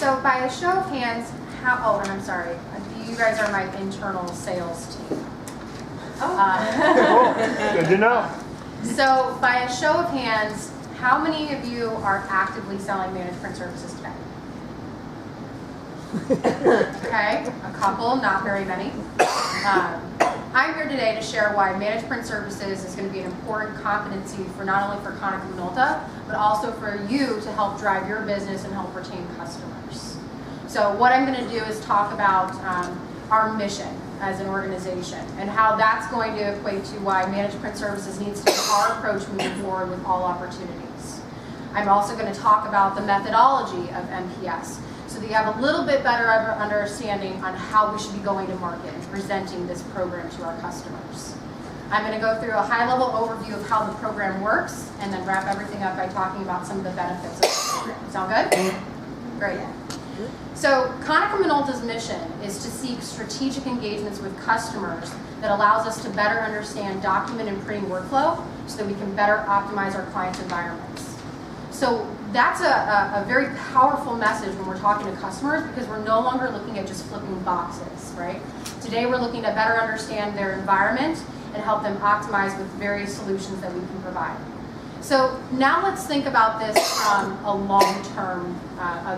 So by a show of hands, oh, and I'm sorry, you guys are my internal sales team. Good to know. So by a show of hands, how many of you are actively selling managed print services today? Okay, a couple, not very many. I'm here today to share why managed print services is going to be an important competency for not only for Konica Minolta, but also for you to help drive your business and help retain customers. So what I'm going to do is talk about our mission as an organization and how that's going to equate to why managed print services needs to be our approach moving forward with all opportunities. I'm also going to talk about the methodology of MPS so that you have a little bit better understanding on how we should be going to market and presenting this program to our customers. I'm going to go through a high-level overview of how the program works and then wrap everything up by talking about some of the benefits of the program. Sound good? Great. So Konica Minolta's mission is to seek strategic engagements with customers that allows us to better understand document and printing workflow so that we can better optimize our clients' environments. So that's a very powerful message when we're talking to customers because we're no longer looking at just flipping boxes, right? Today we're looking to better understand their environment and help them optimize with various solutions that we can provide. So now let's think about this from a long-term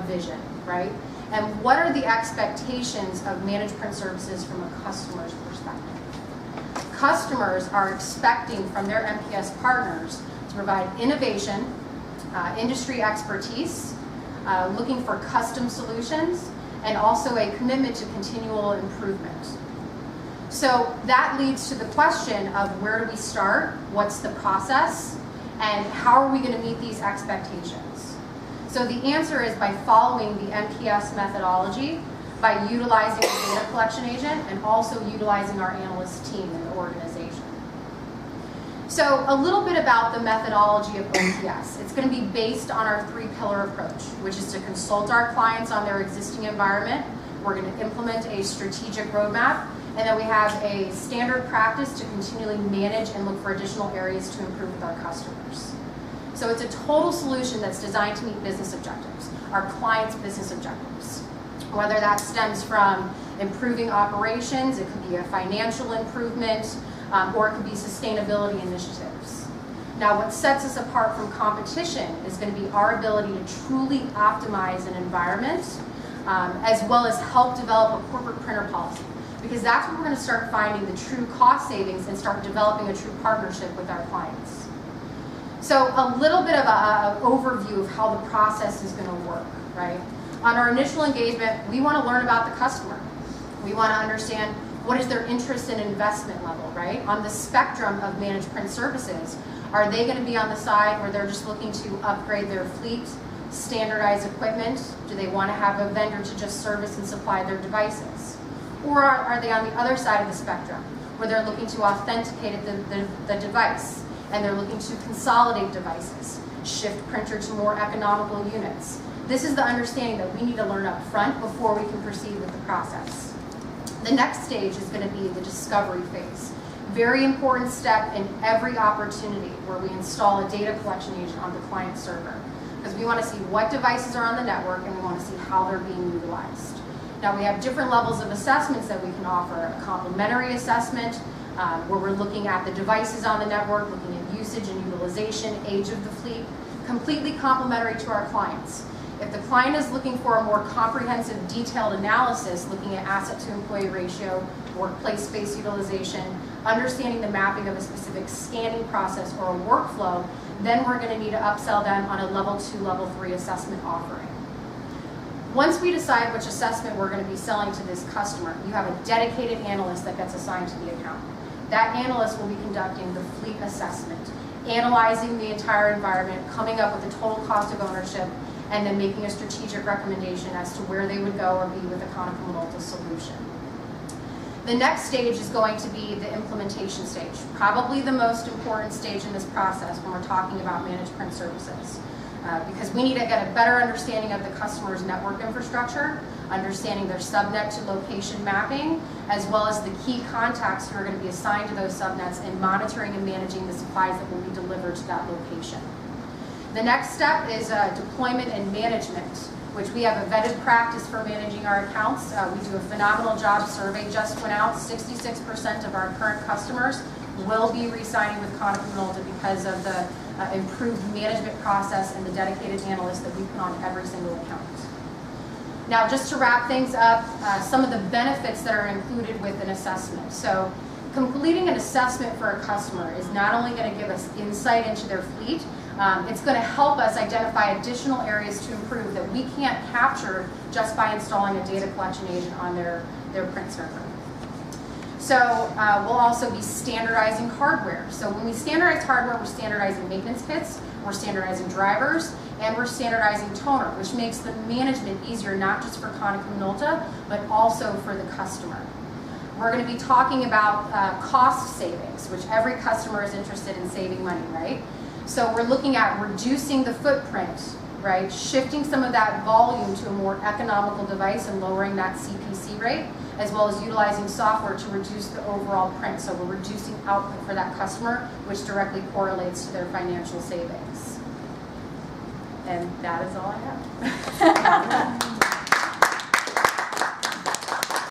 vision, right? And what are the expectations of managed print services from a customer's perspective? Customers are expecting from their MPS partners to provide innovation, industry expertise, looking for custom solutions, and also a commitment to continual improvement. So that leads to the question of where do we start, what's the process, and how are we going to meet these expectations? So the answer is by following the MPS methodology, by utilizing a data collection agent, and also utilizing our analyst team in the organization. So a little bit about the methodology of OPS. It's going to be based on our three-pillar approach, which is to consult our clients on their existing environment. We're going to implement a strategic roadmap, and then we have a standard practice to continually manage and look for additional areas to improve with our customers. So it's a total solution that's designed to meet business objectives, our clients' business objectives. Whether that stems from improving operations, it could be a financial improvement, or it could be sustainability initiatives. Now, what sets us apart from competition is going to be our ability to truly optimize an environment, as well as help develop a corporate printer policy, because that's where we're going to start finding the true cost savings and start developing a true partnership with our clients. So a little bit of an overview of how the process is going to work, right? On our initial engagement, we want to learn about the customer. We want to understand what is their interest and investment level, right? On the spectrum of managed print services, are they going to be on the side where they're just looking to upgrade their fleet, standardize equipment? Do they want to have a vendor to just service and supply their devices? Or are they on the other side of the spectrum where they're looking to authenticate the device and they're looking to consolidate devices, shift printer to more economical units? This is the understanding that we need to learn up front before we can proceed with the process. The next stage is going to be the discovery phase. Very important step in every opportunity where we install a data collection agent on the client server, because we want to see what devices are on the network and we want to see how they're being utilized. Now we have different levels of assessments that we can offer. A complementary assessment, where we're looking at the devices on the network, looking at usage and utilization, age of the fleet, completely complementary to our clients. If the client is looking for a more comprehensive, detailed analysis, looking at asset to employee ratio, workplace space utilization, understanding the mapping of a specific scanning process or a workflow, then we're going to need to upsell them on a level 2, level 3 assessment offering. Once we decide which assessment we're going to be selling to this customer, you have a dedicated analyst that gets assigned to the account. That analyst will be conducting the fleet assessment, analyzing the entire environment, coming up with the total cost of ownership, and then making a strategic recommendation as to where they would go or be with a Konica Minolta solution. The next stage is going to be the implementation stage, probably the most important stage in this process when we're talking about managed print services. Because we need to get a better understanding of the customer's network infrastructure, understanding their subnet to location mapping, as well as the key contacts who are going to be assigned to those subnets and monitoring and managing the supplies that will be delivered to that location. The next step is deployment and management, which we have a vetted practice for managing our accounts. We do a phenomenal job. Survey just went out. 66% of our current customers will be re-signing with Konica Minolta because of the improved management process and the dedicated analysts that we put on every single account. Now, just to wrap things up, some of the benefits that are included with an assessment. So, completing an assessment for a customer is not only going to give us insight into their fleet, it's going to help us identify additional areas to improve that we can't capture just by installing a data collection agent on their print server. So we'll also be standardizing hardware. So when we standardize hardware, we're standardizing maintenance kits, we're standardizing drivers, and we're standardizing toner, which makes the management easier, not just for Konica Minolta, but also for the customer. We're going to be talking about cost savings, which every customer is interested in saving money, right? So we're looking at reducing the footprint, right? Shifting some of that volume to a more economical device and lowering that CPC rate, as well as utilizing software to reduce the overall print. So we're reducing output for that customer, which directly correlates to their financial savings. And that is all I have.